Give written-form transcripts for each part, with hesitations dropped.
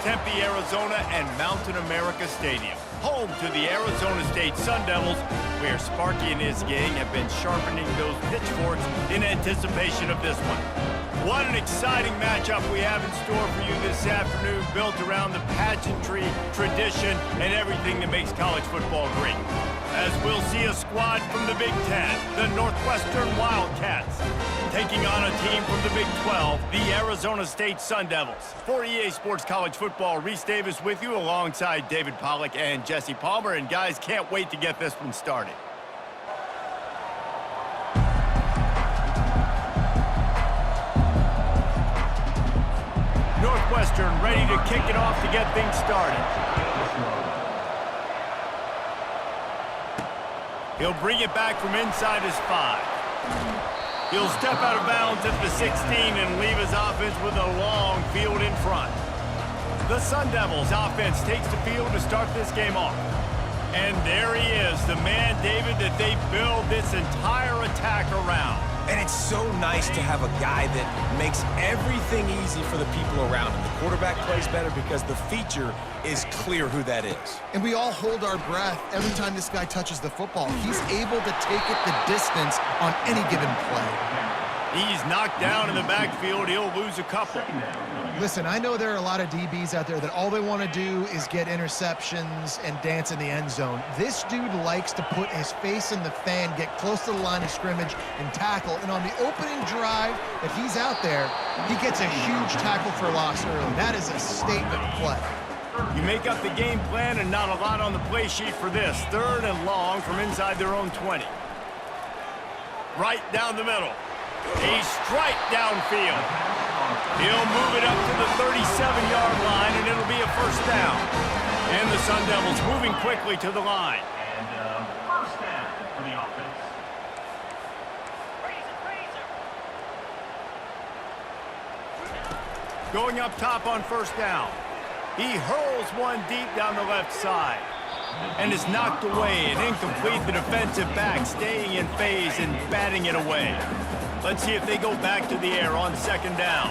Tempe, Arizona, and Mountain America Stadium, home to the Arizona State Sundevils, where Sparky and his gang have been sharpening those pitchforks in anticipation of this one. What an exciting matchup we have in store for you this afternoon, built around the pageantry, tradition, and everything that makes college football great. As we'll see a squad from the Big Ten, the Northwestern Wildcats, taking on a team from the Big 12, the Arizona State Sundevils. For EA Sports College Football, Reese Davis with you alongside David Pollack and Jesse Palmer. And guys, can't wait to get this one started. Northwestern ready to kick it off to get things started. He'll bring it back from inside his 5. He'll step out of bounds at the 16 and leave his offense with a long field in front. The Sundevils offense takes the field to start this game off. And there he is, the man, David, that they build this entire attack around. And it's so nice to have a guy that makes everything easy for the people around him. The quarterback plays better because the feature is clear who that is. And we all hold our breath every time this guy touches the football. He's able to take it the distance on any given play. He's knocked down in the backfield. He'll lose a couple. Listen, I know there are a lot of DBs out there that all they want to do is get interceptions and dance in the end zone. This dude likes to put his face in the fan, get close to the line of scrimmage, and tackle. And on the opening drive that he's out there, he gets a huge tackle for loss early. That is a statement play. You make up the game plan and not a lot on the play sheet for this. 3rd and long from inside their own 20. Right down the middle. A strike downfield. He'll move it up to the 37-yard line, and it'll be a first down. And the Sundevils moving quickly to the line. And first down for the offense. Going up top on first down. He hurls one deep down the left side. And is knocked away and incomplete. The defensive back staying in phase and batting it away. Let's see if they go back to the air on 2nd down.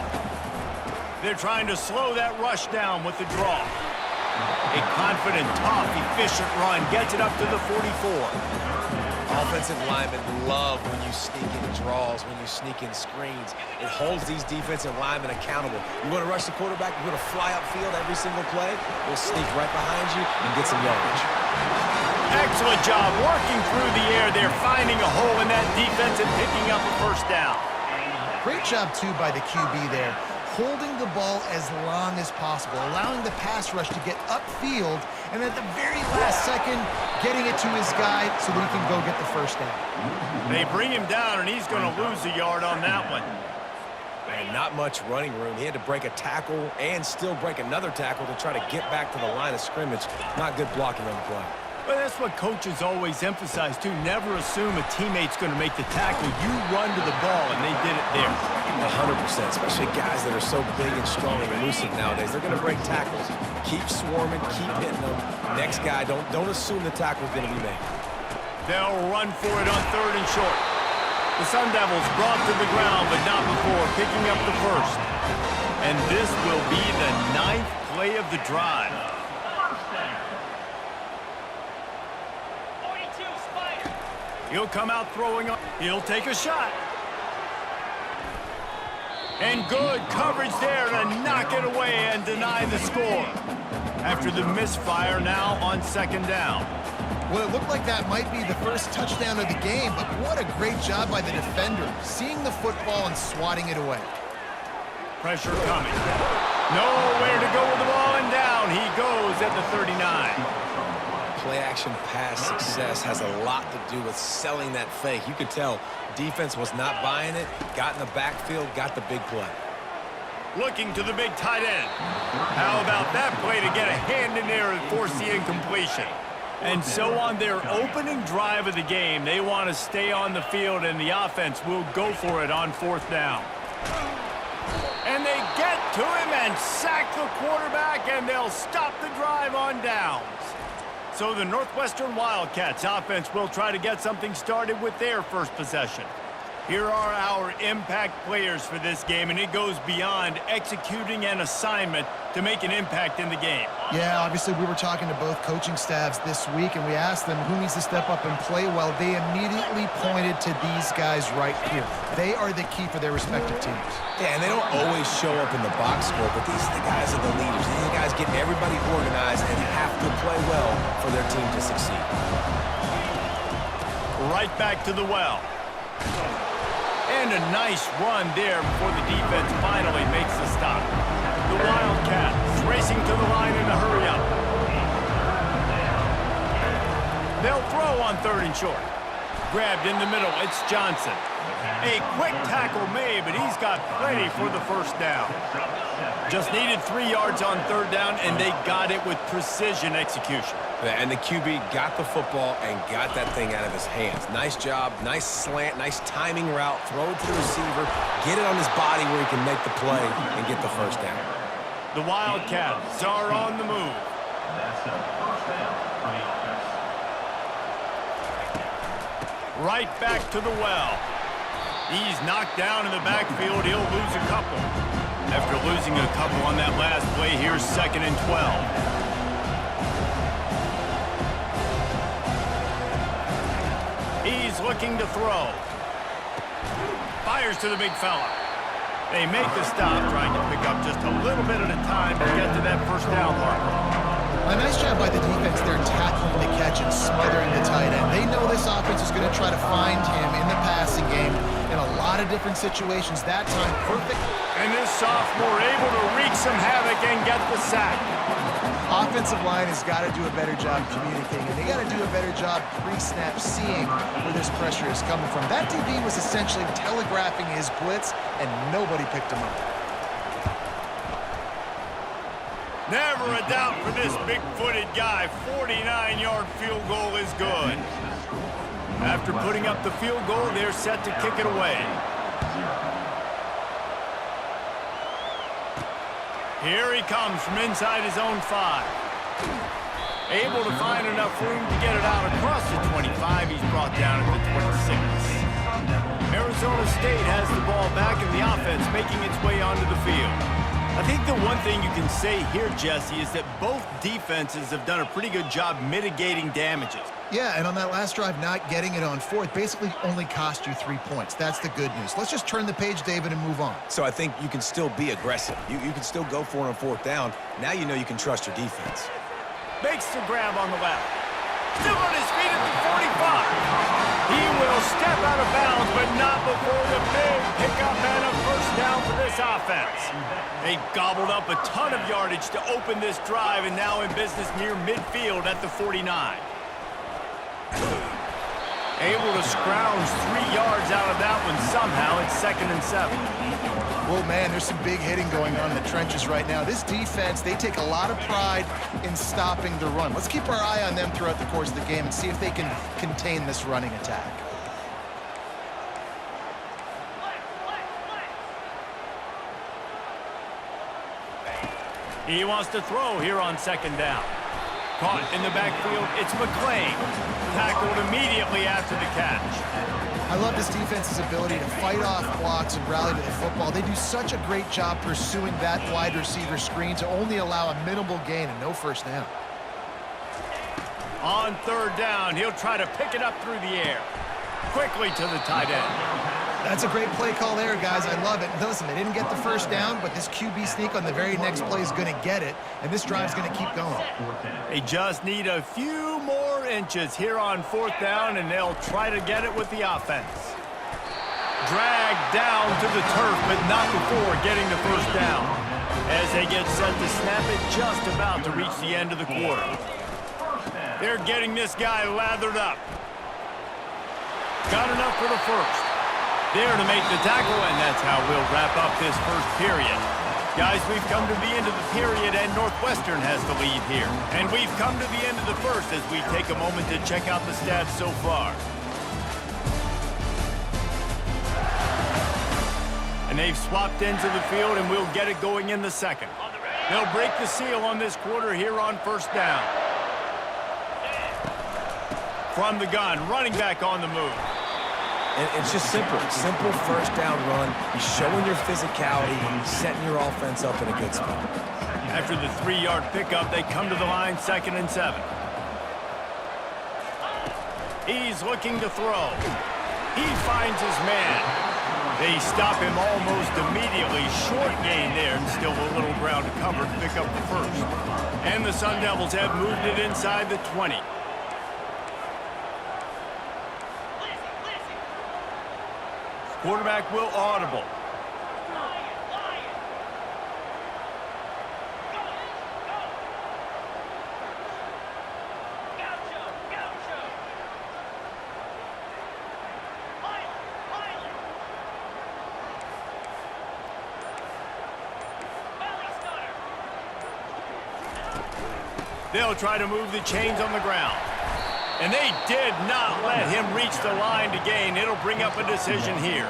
They're trying to slow that rush down with the draw. A confident, tough, efficient run gets it up to the 44. Offensive linemen love when you sneak in draws, when you sneak in screens. It holds these defensive linemen accountable. You want to rush the quarterback, you want to fly upfield every single play, we'll sneak right behind you and get some yardage. Excellent job working through the air. They're finding a hole in that defense and picking up a first down. Great job, too, by the QB there, holding the ball as long as possible, allowing the pass rush to get upfield, and at the very last second, getting it to his guy so that he can go get the first down. They bring him down, and he's going to lose a yard on that one. And not much running room. He had to break a tackle and still break another tackle to try to get back to the line of scrimmage. Not good blocking on the play. But that's what coaches always emphasize, too. Never assume a teammate's going to make the tackle. You run to the ball, and they did it there. 100%, especially guys that are so big and strong and elusive nowadays. They're going to break tackles. Keep swarming, keep hitting them. Next guy, don't assume the tackle's going to be made. They'll run for it on 3rd and short. The Sundevils brought to the ground, but not before picking up the first. And this will be the 9th play of the drive. He'll come out throwing on. He'll take a shot. And good coverage there to knock it away and deny the score. After the misfire now on 2nd down. Well, it looked like that might be the first touchdown of the game, but what a great job by the defender, seeing the football and swatting it away. Pressure coming. Nowhere to go with the ball, and down he goes at the 39. Play-action pass success has a lot to do with selling that fake. You could tell defense was not buying it, got in the backfield, got the big play. Looking to the big tight end. How about that play to get a hand in there and force the incompletion? And so on their opening drive of the game, they want to stay on the field, and the offense will go for it on 4th down. And they get to him and sack the quarterback, and they'll stop the drive on downs. So the Northwestern Wildcats offense will try to get something started with their first possession. Here are our impact players for this game, and it goes beyond executing an assignment to make an impact in the game. Yeah, obviously we were talking to both coaching staffs this week, and we asked them who needs to step up and play well. They immediately pointed to these guys right here. They are the key for their respective teams. Yeah, and they don't always show up in the box score, but these are the guys that are the leaders. These are the guys getting everybody organized and have to play well for their team to succeed. Right back to the well. And a nice run there before the defense finally makes the stop. The Wildcats racing to the line in a hurry-up. They'll throw on 3rd and short. Grabbed in the middle, it's Johnson. A quick tackle made, but he's got plenty for the first down. Just needed 3 yards on 3rd down, and they got it with precision execution. And the QB got the football and got that thing out of his hands. Nice job, nice slant, nice timing route. Throw it to the receiver, get it on his body where he can make the play and get the first down. The Wildcats are on the move. That's a first down for the offense. Right back to the well. He's knocked down in the backfield. He'll lose a couple. After losing a couple on that last play, here's 2nd and 12. He's looking to throw. Fires to the big fella. They make the stop, trying to pick up just a little bit at a time to get to that first down marker. A nice job by the defense there tackling the catch and smothering the tight end. They know this offense is going to try to find him in the passing game in a lot of different situations. That time, perfect. And this sophomore able to wreak some havoc and get the sack. Offensive line has got to do a better job communicating, and they got to do a better job pre-snap seeing where this pressure is coming from. That DB was essentially telegraphing his blitz, and nobody picked him up. Never a doubt for this big-footed guy. 49-yard field goal is good. After putting up the field goal, they're set to kick it away. Here he comes from inside his own 5. Able to find enough room to get it out across the 25. He's brought down at the 26. Arizona State has the ball back, and the offense making its way onto the field. I think the one thing you can say here, Jesse, is that both defenses have done a pretty good job mitigating damages. Yeah, and on that last drive, not getting it on 4th basically only cost you 3 points. That's the good news. Let's just turn the page, David, and move on. So I think you can still be aggressive. You can still go for it on 4th down. Now you know you can trust your defense. Makes the grab on the left. Still on his feet at the 45. He will step out of bounds, but not before the big pickup and a first down for this offense. They gobbled up a ton of yardage to open this drive, and now in business near midfield at the 49. Able to scrounge 3 yards out of that one somehow. It's 2nd and 7. Well, man, there's some big hitting going on in the trenches right now. This defense, they take a lot of pride in stopping the run. Let's keep our eye on them throughout the course of the game and see if they can contain this running attack. He wants to throw here on 2nd down. Caught in the backfield, it's McClain. Tackled immediately after the catch. I love this defense's ability to fight off blocks and rally to the football. They do such a great job pursuing that wide receiver screen to only allow a minimal gain and no first down. On 3rd down, he'll try to pick it up through the air. Quickly to the tight end. That's a great play call there, guys. I love it. Listen, they didn't get the first down, but this QB sneak on the very next play is going to get it, and this drive's going to keep going. They just need a few more inches here on 4th down, and they'll try to get it with the offense. Dragged down to the turf, but not before getting the first down. As they get set to snap it, just about to reach the end of the quarter. They're getting this guy lathered up. Got enough for the first. There to make the tackle, and that's how we'll wrap up this first period. Guys, we've come to the end of the period, and Northwestern has the lead here. And we've come to the end of the first as we take a moment to check out the stats so far. And they've swapped into the field, and we'll get it going in the second. They'll break the seal on this quarter here on 1st down. From the gun, running back on the move. And it's just simple first down run. You're showing your physicality, setting your offense up in a good spot. After the 3-yard pickup, they come to the line, 2nd and 7. He's looking to throw. He finds his man. They stop him almost immediately. Short gain there, and still a little ground to cover to pick up the first. And the Sundevils have moved it inside the 20. Quarterback will audible. They'll try to move the chains on the ground. And they did not let him reach the line to gain. It'll bring up a decision here.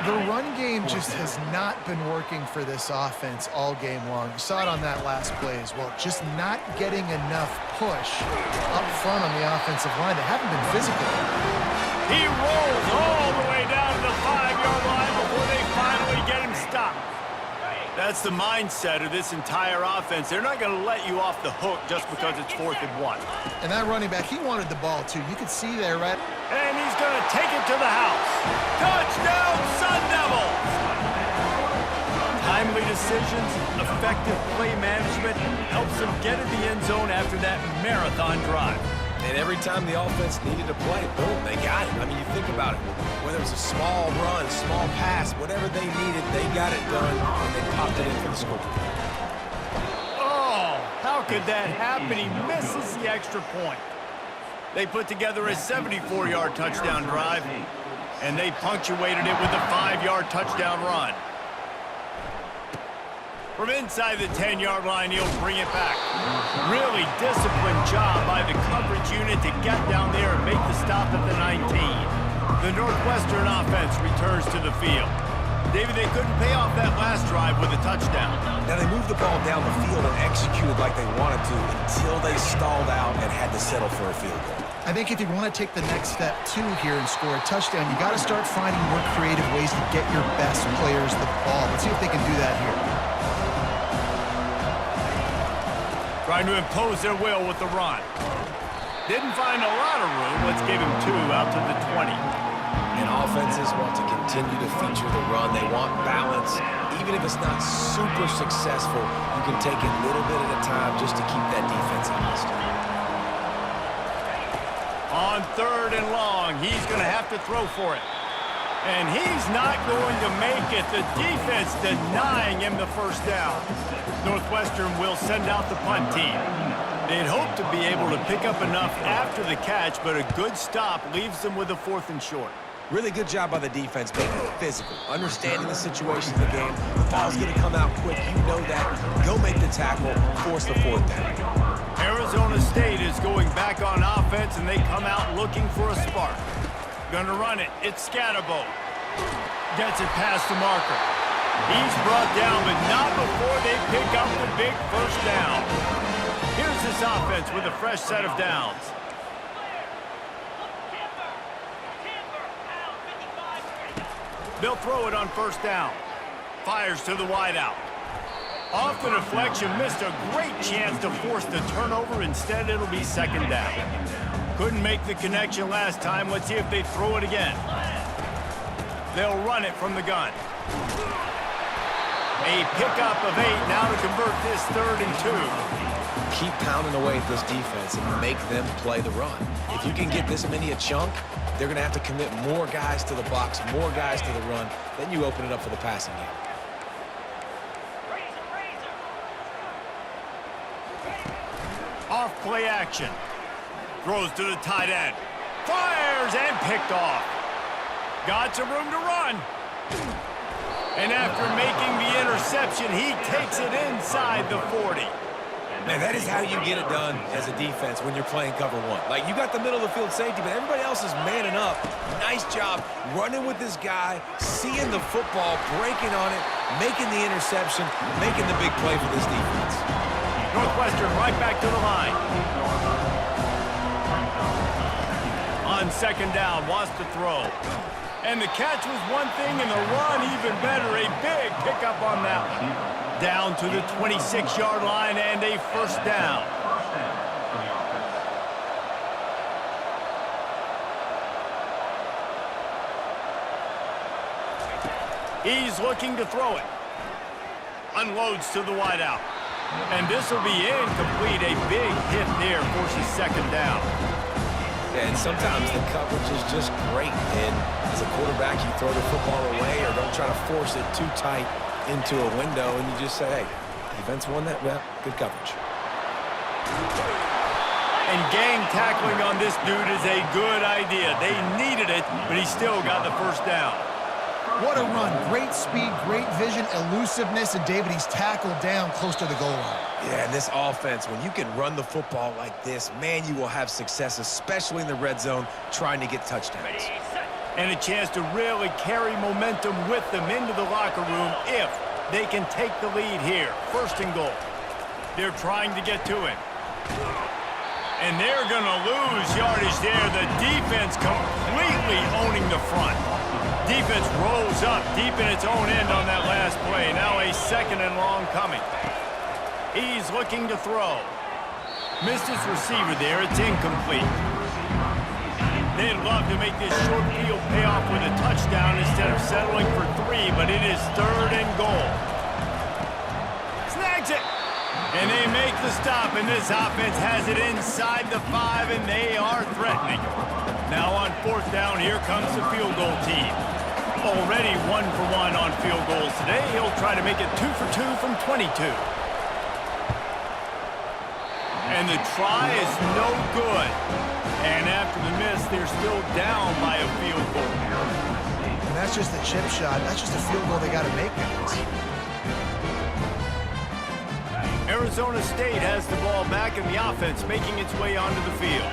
The run game just has not been working for this offense all game long. You saw it on that last play as well. Just not getting enough push up front on the offensive line. They haven't been physical. He rolls all the way down to the 5-yard line before they finally get him stopped. That's the mindset of this entire offense. They're not going to let you off the hook just because it's 4th and 1. And that running back, he wanted the ball too. You could see there, right? And he's going to take it to the house. Touchdown, Sun Devils! Timely decisions, effective play management helps them get in the end zone after that marathon drive. And every time the offense needed to play, boom, they got it. I mean, you think about it. Whether it was a small run, small pass, whatever they needed, they got it done, and they popped it in for the score. Oh, how could that happen? He misses the extra point. They put together a 74-yard touchdown drive, and they punctuated it with a 5-yard touchdown run. From inside the 10-yard line, he'll bring it back. Really disciplined job by the coverage unit to get down there and make the stop at the 19. The Northwestern offense returns to the field. David, they couldn't pay off that last drive with a touchdown. Now, they moved the ball down the field and executed like they wanted to until they stalled out and had to settle for a field goal. I think if you want to take the next step too here and score a touchdown, you got to start finding more creative ways to get your best players the ball. Let's see if they can do that here. Trying to impose their will with the run. Didn't find a lot of room. Let's give him 2 out to the 20. And offenses want to continue to feature the run. They want balance. Even if it's not super successful, you can take it little bit at a time just to keep that defense honest. On 3rd and long, he's going to have to throw for it. And he's not going to make it. The defense denying him the first down. Northwestern will send out the punt team. They'd hope to be able to pick up enough after the catch, but a good stop leaves them with a 4th and short. Really good job by the defense, making it physical, understanding the situation of the game. The ball's going to come out quick. You know that. Go make the tackle, force the 4th down. Arizona State is going back on offense, and they come out looking for a spark. Gonna run it. It's Scatterbo. Gets it past the marker. He's brought down, but not before they pick up the big first down. Here's this offense with a fresh set of downs. They'll throw it on 1st down. Fires to the wideout. Off the deflection, missed a great chance to force the turnover. Instead, it'll be 2nd down. Couldn't make the connection last time. Let's see if they throw it again. They'll run it from the gun. A pickup of 8 now to convert this 3rd and 2. Keep pounding away at this defense and make them play the run. If you can get this many a chunk, they're going to have to commit more guys to the box, more guys to the run. Then you open it up for the passing game. Off play action. Throws to the tight end. Fires and picked off. Got some room to run. And after making the interception, he takes it inside the 40. Man, that is how you get it done as a defense when you're playing cover 1. Like, you got the middle of the field safety, but everybody else is manning up. Nice job running with this guy, seeing the football, breaking on it, making the interception, making the big play for this defense. Northwestern right back to the line. On second down, wants to throw. And the catch was one thing, and the run even better. A big pickup on that one. Down to the 26-yard line and a first down. First down for the offense. He's looking to throw it. Unloads to the wideout. And this will be incomplete. A big hit there, forces second down. Yeah, and sometimes the coverage is just great. And as a quarterback, you throw the football away or don't try to force it too tight into a window, and you just say, hey, defense won that, well, good coverage. And gang tackling on this dude is a good idea. They needed it, but he still got the first down. What a run. Great speed, great vision, elusiveness, and David, he's tackled down close to the goal line. Yeah, and this offense, when you can run the football like this, man, you will have success, especially in the red zone, trying to get touchdowns. And a chance to really carry momentum with them into the locker room if they can take the lead here. First and goal. They're trying to get to him. And they're going to lose yardage there. The defense completely owning the front. Defense rolls up deep in its own end on that last play. Now a second and long coming. He's looking to throw. Missed his receiver there. It's incomplete. They'd love to make this short field pay off with a touchdown instead of settling for 3, but it is third and goal. Snags it. And they make the stop, and this offense has it inside the 5, and they are threatening. Now on fourth down, here comes the field goal team. Already 1 for 1 on field goals today. He'll try to make it 2 for 2 from 22. And the try is no good. And after the miss, they're still down by a field goal. And that's just a chip shot. That's just a field goal they got to make, guys. Arizona State has the ball back, and the offense making its way onto the field.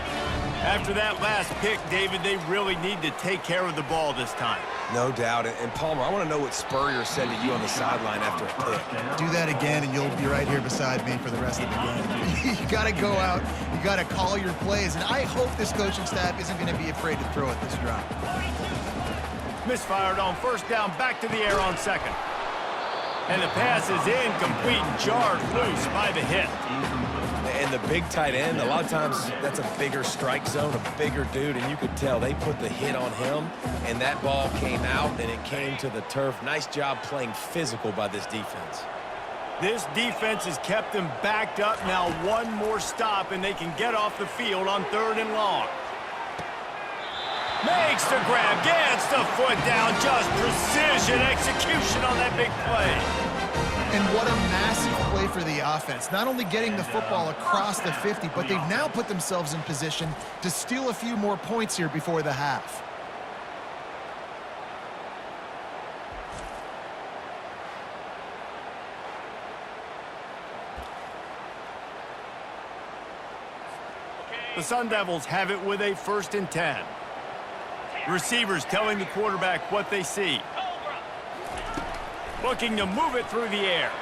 After that last pick, David, they really need to take care of the ball this time. No doubt. And Palmer, I want to know what Spurrier said to you on the sideline after a pick. Do that again, and you'll be right here beside me for the rest of the game. You got to go out. You got to call your plays, and I hope this coaching staff isn't going to be afraid to throw at this drop. Misfired on first down, back to the air on second. And the pass is incomplete, jarred loose by the hit. And the big tight end, a lot of times that's a bigger strike zone, a bigger dude, and you could tell they put the hit on him, and that ball came out, and it came to the turf. Nice job playing physical by this defense. This defense has kept them backed up. Now one more stop, and they can get off the field on third and long. Makes the grab, gets the foot down, just precision execution on that big play. And what a massive play for the offense. Not only getting the football across the 50, but they've now put themselves in position to steal a few more points here before the half. The Sundevils have it with a 1st and 10. Receivers telling the quarterback what they see. Looking to move it through the air.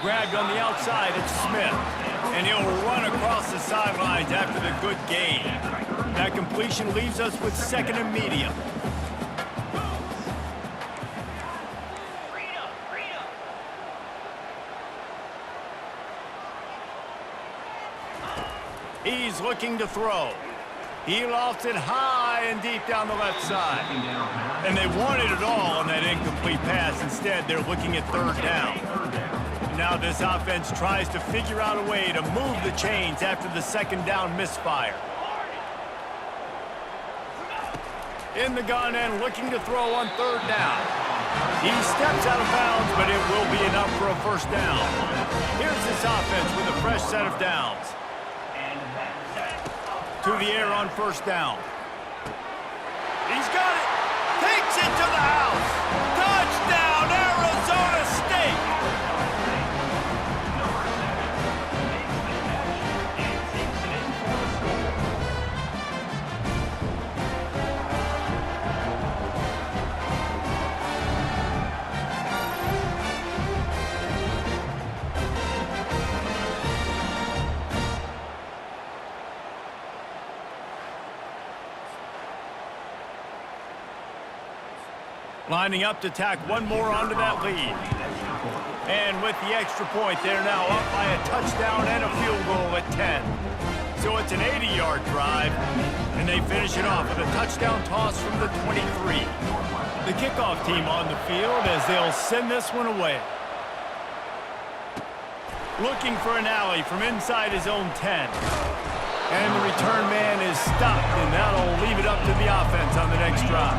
Grabbed on the outside, it's Smith. And he'll run across the sidelines after the good gain. That completion leaves us with second and medium. He's looking to throw. He lofts it high and deep down the left side. And they wanted it all on that incomplete pass. Instead, they're looking at third down. Now this offense tries to figure out a way to move the chains after the second down misfire. In the gun and looking to throw on third down. He steps out of bounds, but it will be enough for a first down. Here's this offense with a fresh set of downs. To the air on first down. He's got it. Takes it to the house. Touchdown, Arizona State. Lining up to tack one more onto that lead. And with the extra point, they're now up by a touchdown and a field goal at 10. So it's an 80-yard drive, and they finish it off with a touchdown toss from the 23. The kickoff team on the field as they'll send this one away. Looking for an alley from inside his own 10. And the return man is stopped, and that'll leave it up to the offense on the next drive.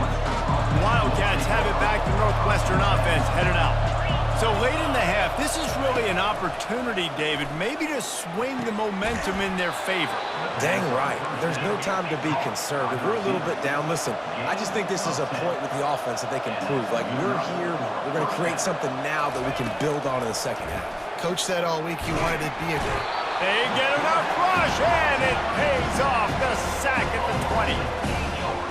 Wildcats have it back to Northwestern offense headed out. So late in the half, this is really an opportunity, David, maybe to swing the momentum in their favor. Dang right. There's no time to be conservative. We're a little bit down. Listen, I just think this is a point with the offense that they can prove. Like, we're here, we're going to create something now that we can build on in the second half. Coach said all week he wanted to be a... They get enough rush, and it pays off. The sack at the 20.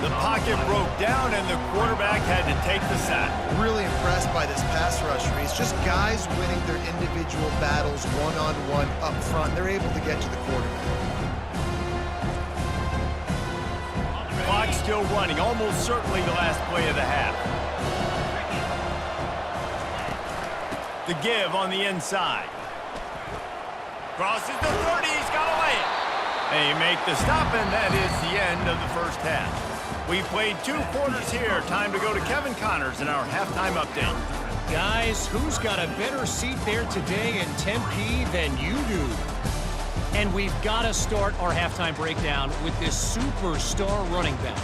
The pocket broke down, and the quarterback had to take the sack. Really impressed by this pass rush, Reese. Just guys winning their individual battles one-on-one up front. They're able to get to the quarterback. Clock still running, almost certainly the last play of the half. The give on the inside. Crosses the 30, he's got to lay it. They make the stop, and that is the end of the first half. We've played 2 quarters here. Time to go to Kevin Connors in our halftime update. Guys, who's got a better seat there today in Tempe than you do? And we've got to start our halftime breakdown with this superstar running back.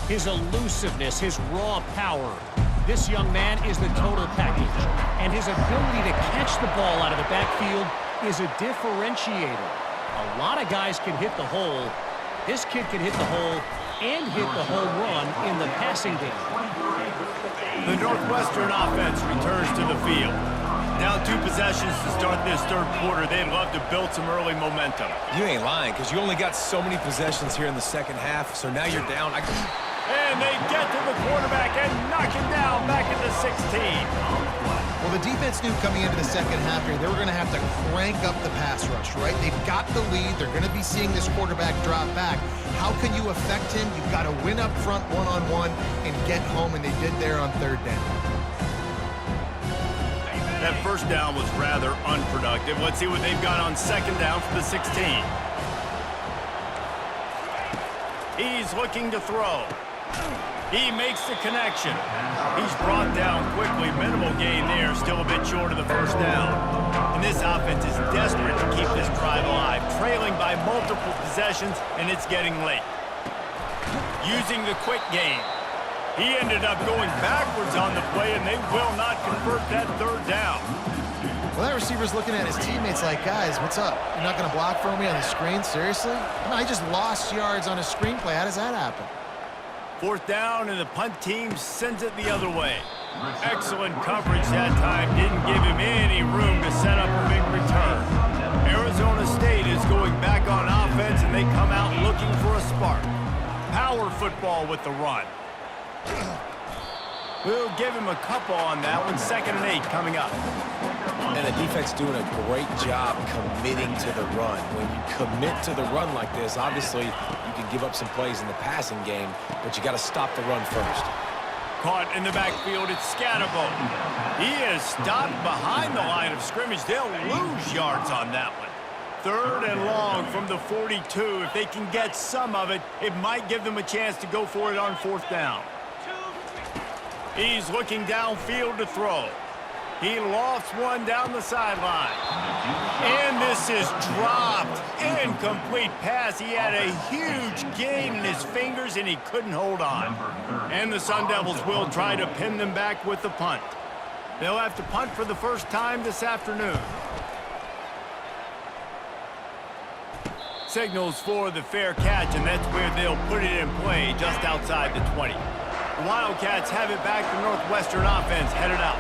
His elusiveness, his raw power. This young man is the total package. And his ability to catch the ball out of the backfield is a differentiator. A lot of guys can hit the hole. This kid can hit the hole and hit the home run in the passing game. The Northwestern offense returns to the field. Down 2 possessions to start this third quarter. They'd love to build some early momentum. You ain't lying, because you only got so many possessions here in the second half, so now you're down. And they get to the quarterback and knock him down back at the 16. Well, the defense knew coming into the second half here, they were going to have to crank up the pass rush, right? They've got the lead. They're going to be seeing this quarterback drop back. How can you affect him? You've got to win up front one-on-one and get home, and they did there on third down. That first down was rather unproductive. Let's see what they've got on second down for the 16. He's looking to throw. He makes the connection. He's brought down quickly. Minimal gain there. Still a bit short of the first down. And this offense is desperate to keep this drive alive. Trailing by multiple possessions, and it's getting late. Using the quick game. He ended up going backwards on the play, and they will not convert that third down. Well, that receiver's looking at his teammates like, guys, what's up? You're not going to block for me on the screen? Seriously? I just lost yards on a screenplay. How does that happen? Fourth down, and the punt team sends it the other way. Excellent coverage that time. Didn't give him any room to set up a big return. Arizona State is going back on offense, and they come out looking for a spark. Power football with the run. We'll give him a couple on that one. 2nd and 8 coming up. And the defense doing a great job committing to the run. When you commit to the run like this, obviously you can give up some plays in the passing game, but you got to stop the run first. Caught in the backfield, it's Scatterbo. He is stopped behind the line of scrimmage. They'll lose yards on that one. 3rd and long from the 42. If they can get some of it, it might give them a chance to go for it on 4th down. He's looking downfield to throw. He lofts one down the sideline. And this is dropped. Incomplete pass. He had a huge gain in his fingers, and he couldn't hold on. And the Sundevils will try to pin them back with the punt. They'll have to punt for the first time this afternoon. Signals for the fair catch, and that's where they'll put it in play just outside the 20. The Wildcats have it back to Northwestern offense headed out.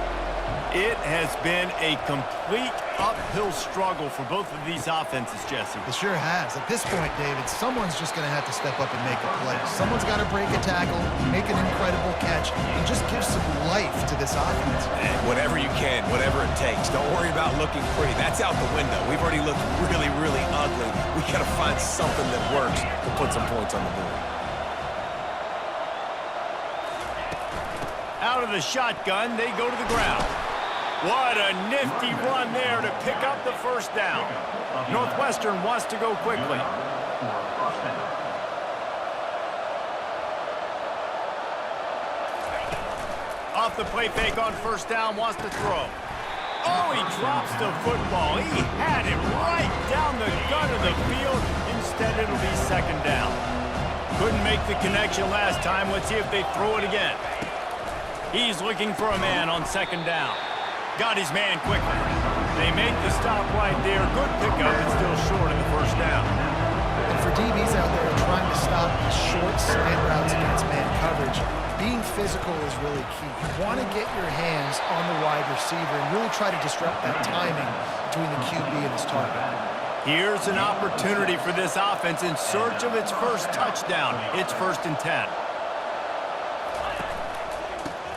It has been a complete uphill struggle for both of these offenses, Jesse. It sure has. At this point, David, someone's just going to have to step up and make a play. Someone's got to break a tackle, make an incredible catch, and just give some life to this offense. And whatever you can, whatever it takes. Don't worry about looking pretty. That's out the window. We've already looked really, really ugly. We got to find something that works to put some points on the board. Out out of the shotgun. They go to the ground. What a nifty run there to pick up the first down. Northwestern wants to go quickly. Off the play fake on first down, wants to throw. Oh, he drops the football. He had it right down the gun of the field. Instead, it'll be second down. Couldn't make the connection last time. Let's see if they throw it again. He's looking for a man on second down. Got his man quickly. They make the stop right there. Good pickup, but still short of the first down. And for DBs out there trying to stop these short slant routes against man coverage, being physical is really key. You want to get your hands on the wide receiver and really try to disrupt that timing between the QB and his target. Here's an opportunity for this offense in search of its first touchdown. It's 1st and 10.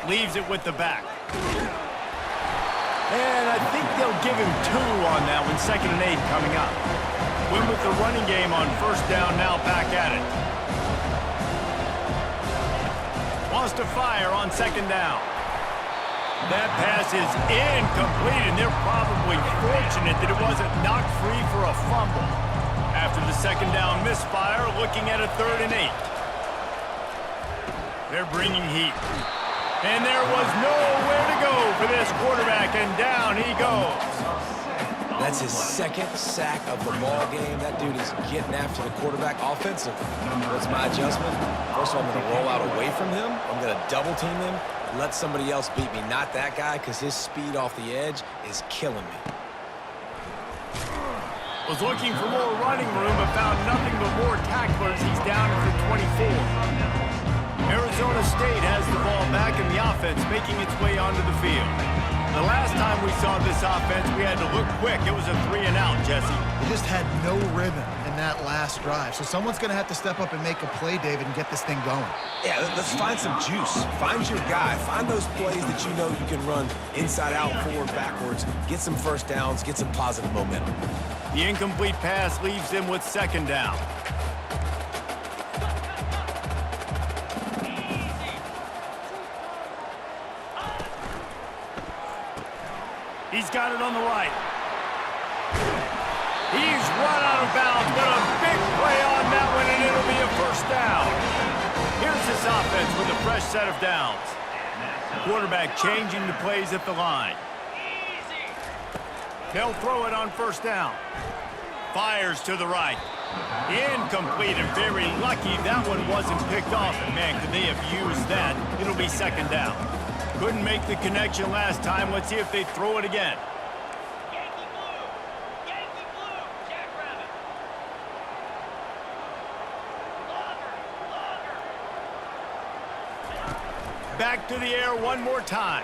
Leaves it with the back. And I think they'll give him 2 on that one. 2nd and 8 coming up. Win with the running game on first down, now back at it. Wants to fire on second down. That pass is incomplete, and they're probably fortunate that it wasn't knocked free for a fumble. After the second down misfire, looking at a 3rd and 8. They're bringing heat. And there was nowhere to go for this quarterback, and down he goes. That's his 2nd sack of the ball game. That dude is getting after the quarterback offensively. What's my adjustment? First of all, I'm going to roll out away from him. I'm going to double team him, let somebody else beat me. Not that guy, because his speed off the edge is killing me. Was looking for more running room, but found nothing but more tacklers. He's down at the 24. Arizona State has the ball back in the offense, making its way onto the field. The last time we saw this offense, we had to look quick. It was a 3 and out, Jesse. They just had no rhythm in that last drive. So someone's going to have to step up and make a play, David, and get this thing going. Yeah, let's find some juice. Find your guy. Find those plays that you know you can run inside out, forward, backwards. Get some first downs. Get some positive momentum. The incomplete pass leaves them with second down. He's got it on the right. He's run out of bounds, but a big play on that one, and it'll be a first down. Here's this offense with a fresh set of downs. Quarterback changing the plays at the line. They'll throw it on first down. Fires to the right. Incomplete, and very lucky that one wasn't picked off. And man, could they have used that? It'll be second down. Couldn't make the connection last time. Let's see if they throw it again. Back to the air one more time.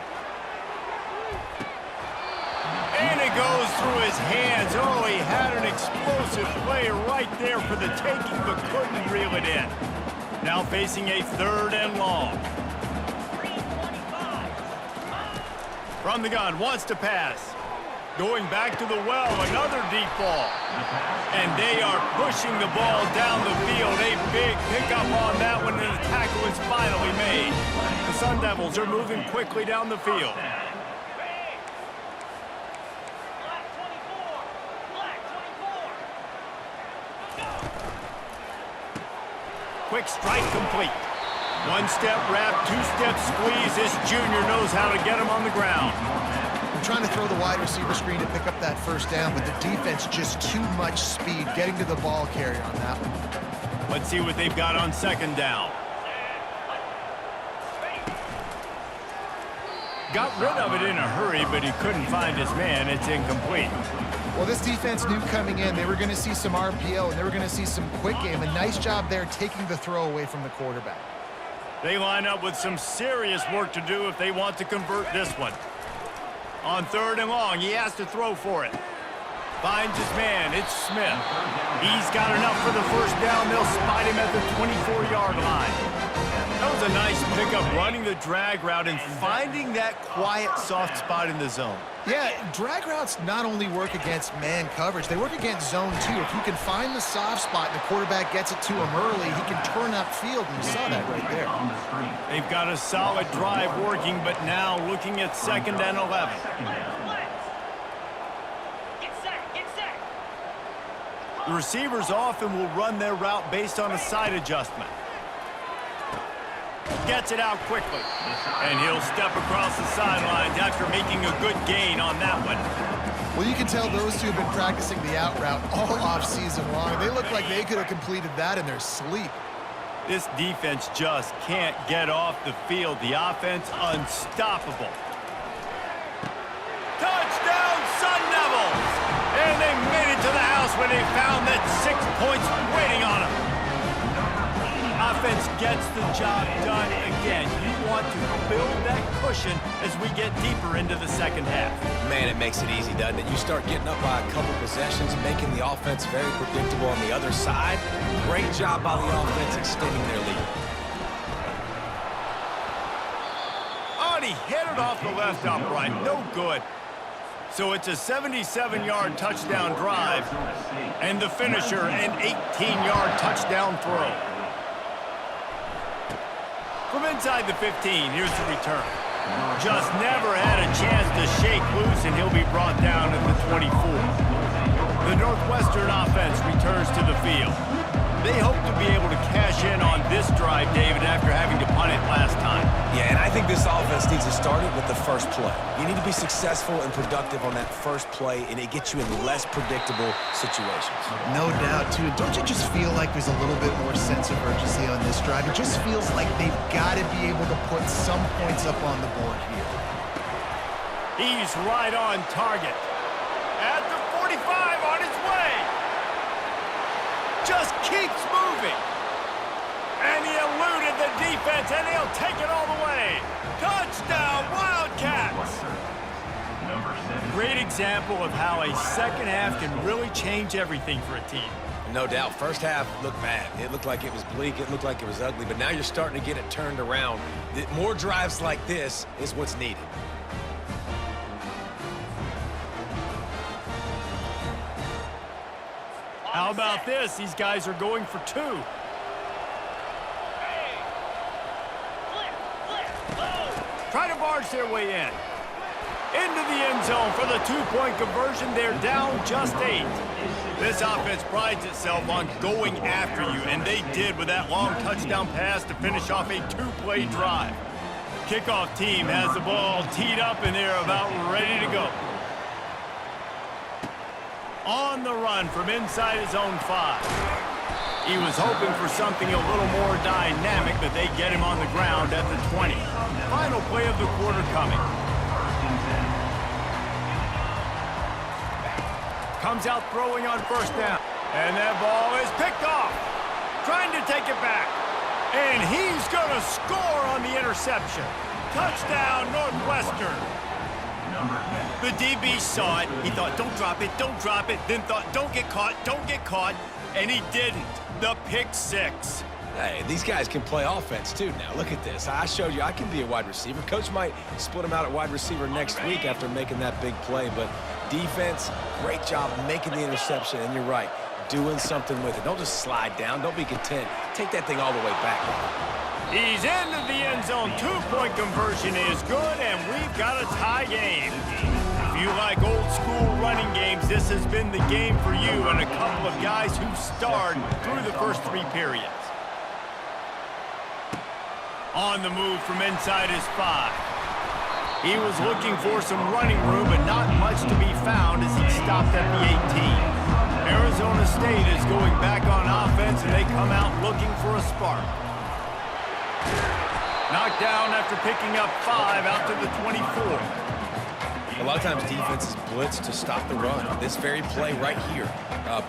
And it goes through his hands. Oh, he had an explosive play right there for the taking, but couldn't reel it in. Now facing a 3rd and long. From the gun, wants to pass. Going back to the well, another deep ball. And they are pushing the ball down the field. A big pickup on that one, and the tackle is finally made. The Sundevils are moving quickly down the field. Quick strike complete. 1-step wrap, 2-step squeeze. This junior knows how to get him on the ground. I'm trying to throw the wide receiver screen to pick up that first down, but the defense just too much speed getting to the ball carrier on that one. Let's see what they've got on second down. Got rid of it in a hurry, but he couldn't find his man. It's incomplete. Well, this defense knew coming in they were going to see some RPO and they were going to see some quick game. A nice job there taking the throw away from the quarterback. They line up with some serious work to do if they want to convert this one. On 3rd and long, he has to throw for it. Finds his man. It's Smith. He's got enough for the first down. They'll spot him at the 24-yard line. That was a nice pickup, running the drag route and finding that quiet, soft spot in the zone. Yeah, drag routes not only work against man coverage, they work against zone too. If you can find the soft spot and the quarterback gets it to him early, he can turn upfield, and you saw that right there. They've got a solid drive working, but now looking at 2nd and 11. The receivers often will run their route based on a side adjustment. Gets it out quickly. And he'll step across the sidelines after making a good gain on that one. Well, you can tell those two have been practicing the out route all off-season long. They look like they could have completed that in their sleep. This defense just can't get off the field. The offense unstoppable. Touchdown, Sundevils! And they made it to the house when they found that 6 points waiting on them. Offense gets the job done again. You want to build that cushion as we get deeper into the 2nd half. Man, it makes it easy, doesn't it? You start getting up by a couple possessions, making the offense very predictable on the other side. Great job by the offense extending their lead. Oh, and he hit it off the left upright. No good. So it's a 77-yard touchdown drive, and the finisher, an 18-yard touchdown throw. From inside the 15, here's the return. Just never had a chance to shake loose, and he'll be brought down at the 24. The Northwestern offense returns to the field. They hope to be able to cash in on this drive, David, after having to punt it last time. Yeah, and I think this offense needs to start it with the first play. You need to be successful and productive on that first play, and it gets you in less predictable situations. No doubt, too. Don't you just feel like there's a little bit more sense of urgency on this drive? It just feels like they've got to be able to put some points up on the board here. He's right on target. At the 45, on his way. Just keeps moving. And he eluded the defense, and he'll take it all the way. Touchdown, Wildcats! Great example of how a 2nd half can really change everything for a team. No doubt. First half looked bad. It looked like it was bleak. It looked like it was ugly. But now you're starting to get it turned around. More drives like this is what's needed. How about this? These guys are going for 2. Try to barge their way in. Into the end zone for the 2-point conversion. They're down just 8. This offense prides itself on going after you, and they did with that long touchdown pass to finish off a 2-play drive. Kickoff team has the ball teed up, and they're about ready to go. On the run from inside his own 5. He was hoping for something a little more dynamic, but they get him on the ground at the 20. Final play of the quarter coming. Comes out throwing on 1st down. And that ball is picked off. Trying to take it back. And he's going to score on the interception. Touchdown, Northwestern. The DB saw it. He thought, don't drop it, then thought, don't get caught, and he didn't. The pick 6. Hey, these guys can play offense, too. Now, look at this. I showed you I can be a wide receiver. Coach might split him out at wide receiver next week after making that big play, but defense, great job making the interception, and you're right, doing something with it. Don't just slide down. Don't be content. Take that thing all the way back. He's into the end zone. 2-point conversion is good, and we've got a tie game. If you like old-school running games, this has been the game for you and a couple of guys who starred through the first 3 periods. On the move from inside his 5. He was looking for some running room, but not much to be found as he stopped at the 18. Arizona State is going back on offense, and they come out looking for a spark. Knocked down after picking up 5 out to the 24. A lot of times defenses blitz to stop the run. This very play right here,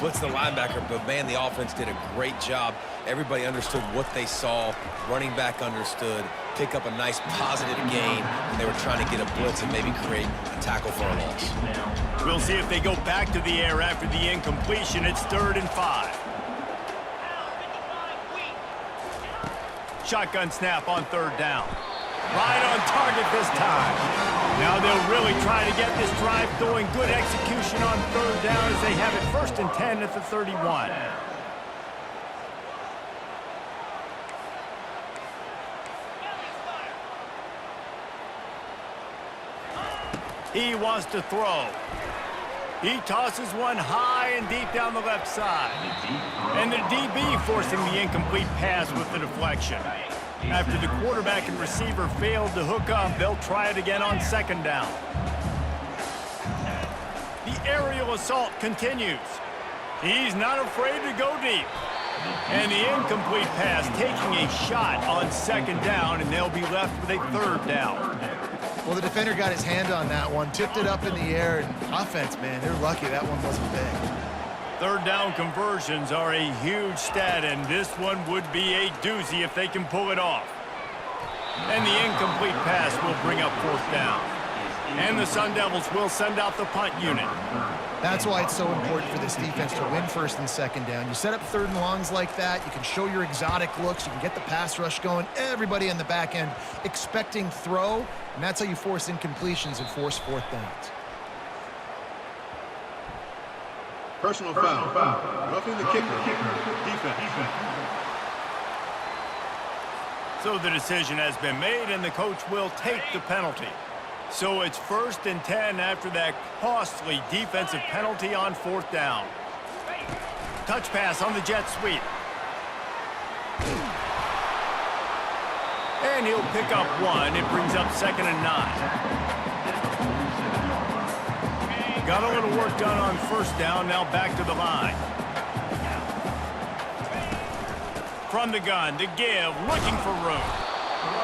blitz the linebacker, but man, the offense did a great job. Everybody understood what they saw. Running back understood. Pick up a nice positive gain, and they were trying to get a blitz and maybe create a tackle for a loss. We'll see if they go back to the air after the incompletion. It's 3rd and 5. Shotgun snap on third down. Right on target this time. Now they'll really try to get this drive going. Good execution on third down as they have it 1st and 10 at the 31. He wants to throw. He tosses one high and deep down the left side. And the DB forcing the incomplete pass with the deflection. After the quarterback and receiver failed to hook up, they'll try it again on 2nd down. The aerial assault continues. He's not afraid to go deep. And the incomplete pass taking a shot on 2nd down, and they'll be left with a 3rd down. Well, the defender got his hand on that one, tipped it up in the air, and offense, man, they're lucky that one wasn't big. 3rd down conversions are a huge stat, and this one would be a doozy if they can pull it off. And the incomplete pass will bring up 4th down. And the Sundevils will send out the punt unit. That's why it's so important for this defense to win 1st and 2nd down. You set up 3rd and longs like that, you can show your exotic looks, you can get the pass rush going, everybody in the back end expecting throw, and that's how you force incompletions and force 4th downs. Personal foul. Roughing the kicker. Defense. So the decision has been made, and the coach will take the penalty. So it's 1st and 10 after that costly defensive penalty on 4th down. Touch pass on the jet sweep. And he'll pick up 1. It brings up 2nd and 9. Got a little work done on 1st down, now back to the line. From the gun to give, looking for room.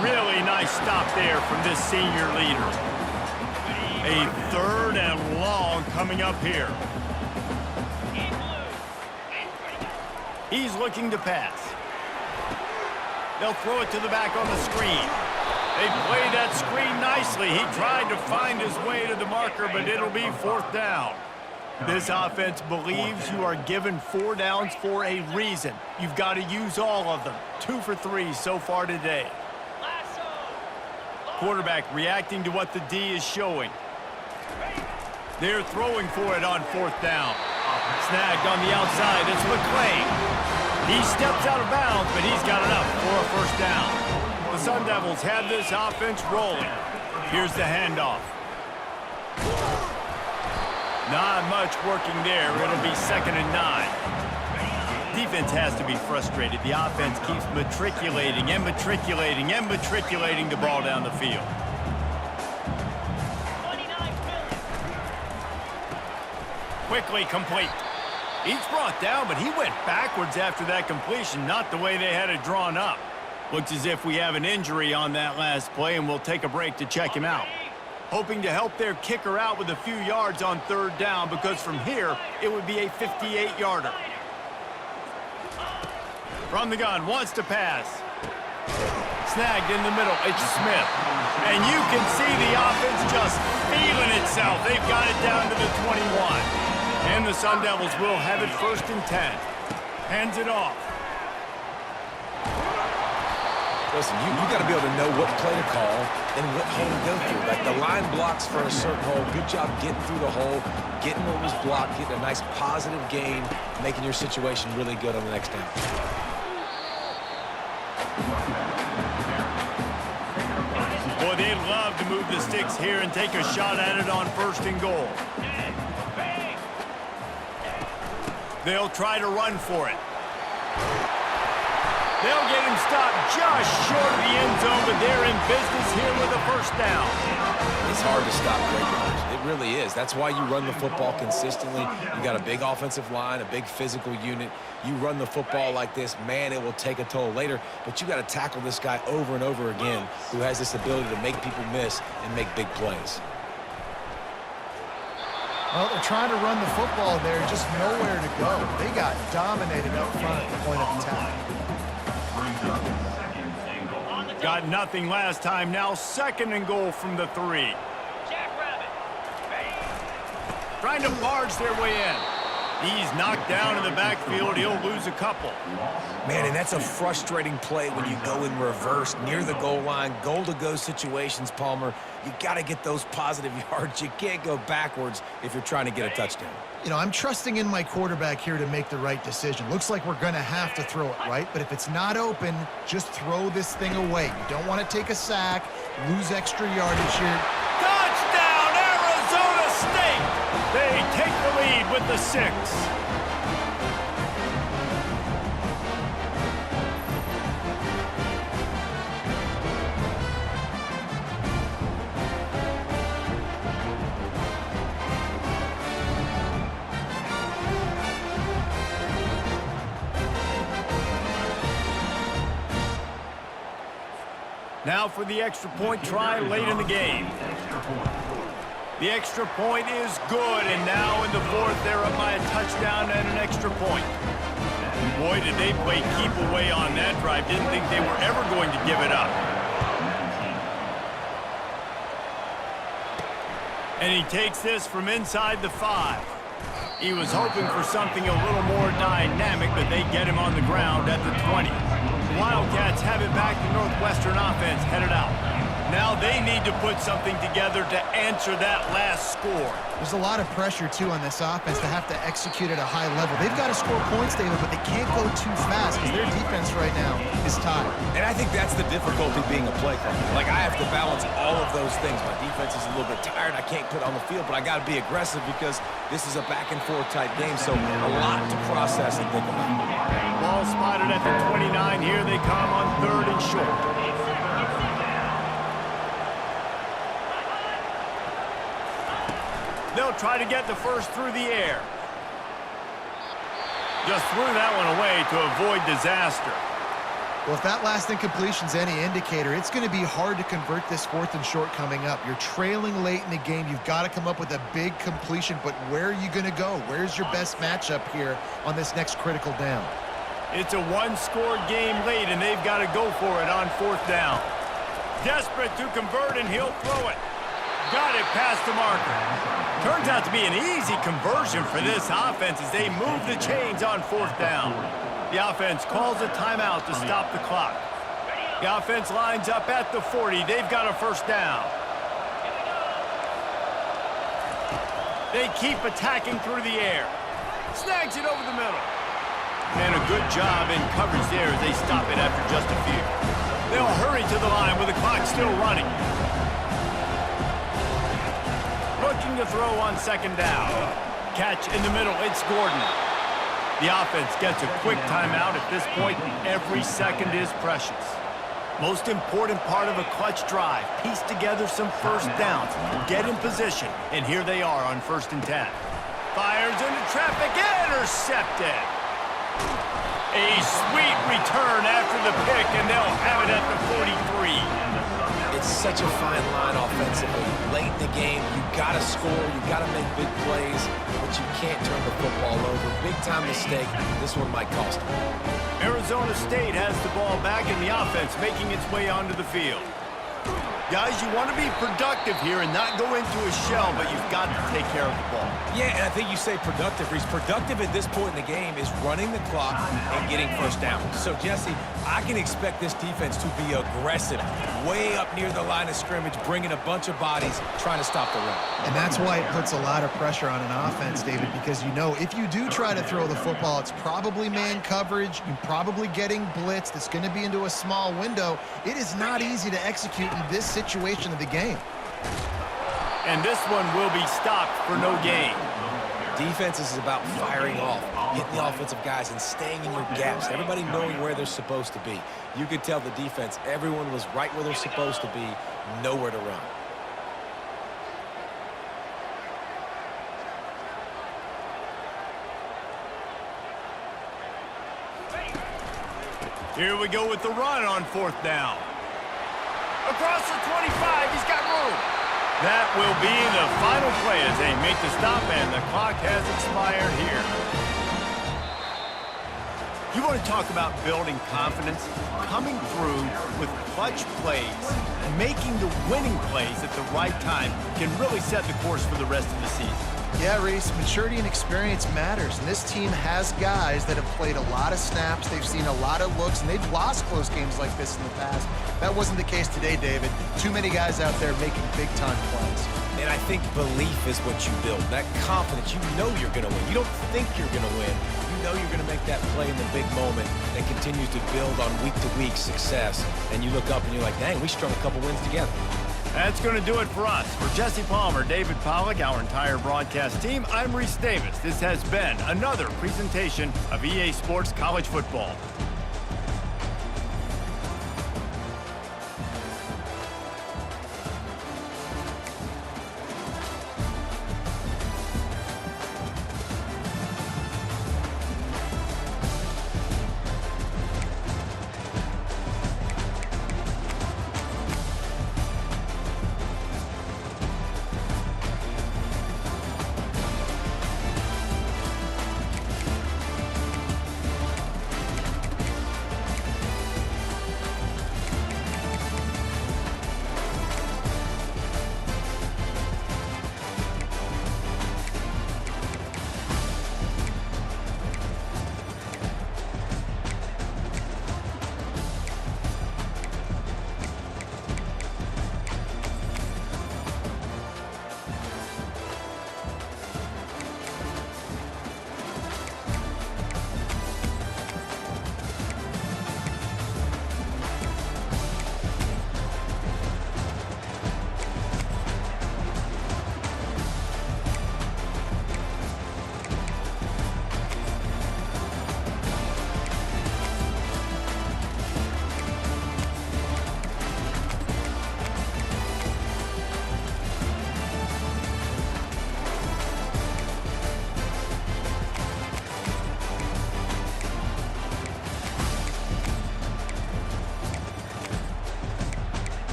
Really nice stop there from this senior leader. A 3rd and long coming up here. He's looking to pass. They'll throw it to the back on the screen. They played that screen nicely. He tried to find his way to the marker, but it'll be 4th down. This offense believes you are given 4 downs for a reason. You've got to use all of them. 2 for 3 so far today. Quarterback reacting to what the D is showing. They're throwing for it on 4th down. Snagged on the outside. It's McClain. He steps out of bounds, but he's got enough for a 1st down. The Sun Devils have this offense rolling. Here's the handoff. Not much working there. It'll be 2nd and 9. Defense has to be frustrated. The offense keeps matriculating and matriculating and matriculating the ball down the field. Quickly complete. He's brought down, but he went backwards after that completion, not the way they had it drawn up. Looks as if we have an injury on that last play, and we'll take a break to check him out. Hoping to help their kicker out with a few yards on 3rd down, because from here, it would be a 58-yarder. From the gun, wants to pass. Snagged in the middle, it's Smith. And you can see the offense just feeling itself. They've got it down to the 21. And the Sun Devils will have it 1st and 10. Hands it off. Listen, you got to be able to know what play to call and what hole to go through. Like the line blocks for a certain hole. Good job getting through the hole, getting what was blocked, getting a nice positive gain, making your situation really good on the next down. Boy, they'd love to move the sticks here and take a shot at it on 1st and goal. They'll try to run for it. They'll get him stopped just short of the end zone, but they're in business here with a 1st down. It's hard to stop great runners. It really is. That's why you run the football consistently. You got a big offensive line, a big physical unit. You run the football like this, man, it will take a toll later. But you got to tackle this guy over and over again who has this ability to make people miss and make big plays. Well, they're trying to run the football there, just nowhere to go. They got dominated up front at the point of attack. Got nothing last time. Now 2nd and goal from the 3. Trying to barge their way in. He's knocked down in the backfield. He'll lose a couple. Man, and that's a frustrating play when you go in reverse near the goal line. Goal-to-go situations, Palmer. You got to get those positive yards. You can't go backwards if you're trying to get a touchdown. You know, I'm trusting in my quarterback here to make the right decision. Looks like we're going to have to throw it, right? But if it's not open, just throw this thing away. You don't want to take a sack, lose extra yardage here. Touchdown, Arizona State! They take the lead with the 6. Now for the extra point try late in the game. The extra point is good, and now in the 4th, they're up by a touchdown and an extra point. Boy, did they play keep away on that drive. Didn't think they were ever going to give it up. And he takes this from inside the 5. He was hoping for something a little more dynamic, but they get him on the ground at the 20. Wildcats have it back. The Northwestern offense headed out. Now they need to put something together to answer that last score. There's a lot of pressure, too, on this offense to have to execute at a high level. They've got to score points, David, but they can't go too fast because their defense right now is tired. And I think that's the difficulty being a play caller. Like, I have to balance all of those things. My defense is a little bit tired. I can't put on the field, but I got to be aggressive because this is a back-and-forth type game, so a lot to process and think about. Ball spotted at the 29. Here they come on 3rd and short. They'll try to get the first through the air. Just threw that one away to avoid disaster. Well, if that last incompletion's any indicator, it's going to be hard to convert this 4th and short coming up. You're trailing late in the game. You've got to come up with a big completion, but where are you going to go? Where's your best matchup here on this next critical down? It's a one-score game late, and they've got to go for it on 4th down. Desperate to convert, and he'll throw it. Got it past the marker. Turns out to be an easy conversion for this offense as they move the chains on 4th down. The offense calls a timeout to stop the clock. The offense lines up at the 40. They've got a first down. They keep attacking through the air. Snags it over the middle. And a good job in coverage there as they stop it after just a few. They'll hurry to the line with the clock still running. Looking to throw on 2nd down. Catch in the middle. It's Gordon. The offense gets a quick timeout at this point. Every second is precious. Most important part of a clutch drive. Piece together some first downs. Get in position. And here they are on 1st and 10. Fires into traffic. Intercepted. A sweet return after the pick, and they'll have it at the 43. It's such a fine line offensively. Late in the game, you got to score, you got to make big plays, but you can't turn the football over. Big-time mistake. This one might cost them. Arizona State has the ball back in the offense, making its way onto the field. Guys, you want to be productive here and not go into a shell, but you've got to take care of the ball. Yeah, and I think you say productive. He's productive at this point in the game is running the clock and getting first down. So, Jesse, I can expect this defense to be aggressive, way up near the line of scrimmage, bringing a bunch of bodies, trying to stop the run. And that's why it puts a lot of pressure on an offense, David, because you know if you do try to throw the football, it's probably man coverage. You're probably getting blitzed. It's going to be into a small window. It is not easy to execute in this situation of the game. And this one will be stopped for no gain. Defense is about firing off, hitting the offensive guys and staying in your gaps, everybody knowing where they're supposed to be. You could tell the defense, everyone was right where they're supposed to be, nowhere to run. Here we go with the run on 4th down. Across the 25, he's got room. That will be the final play as they make the stop, and the clock has expired here. You want to talk about building confidence? Coming through with clutch plays, making the winning plays at the right time can really set the course for the rest of the season. Yeah, Reese, maturity and experience matters, and this team has guys that have played a lot of snaps, they've seen a lot of looks, and they've lost close games like this in the past. That wasn't the case today, David. Too many guys out there making big-time plays. And I think belief is what you build, that confidence. You know you're going to win. You don't think you're going to win. You know you're going to make that play in the big moment that continues to build on week-to-week success. And you look up and you're like, dang, we strung a couple wins together. That's going to do it for us. For Jesse Palmer, David Pollack, our entire broadcast team, I'm Reese Davis. This has been another presentation of EA Sports College Football.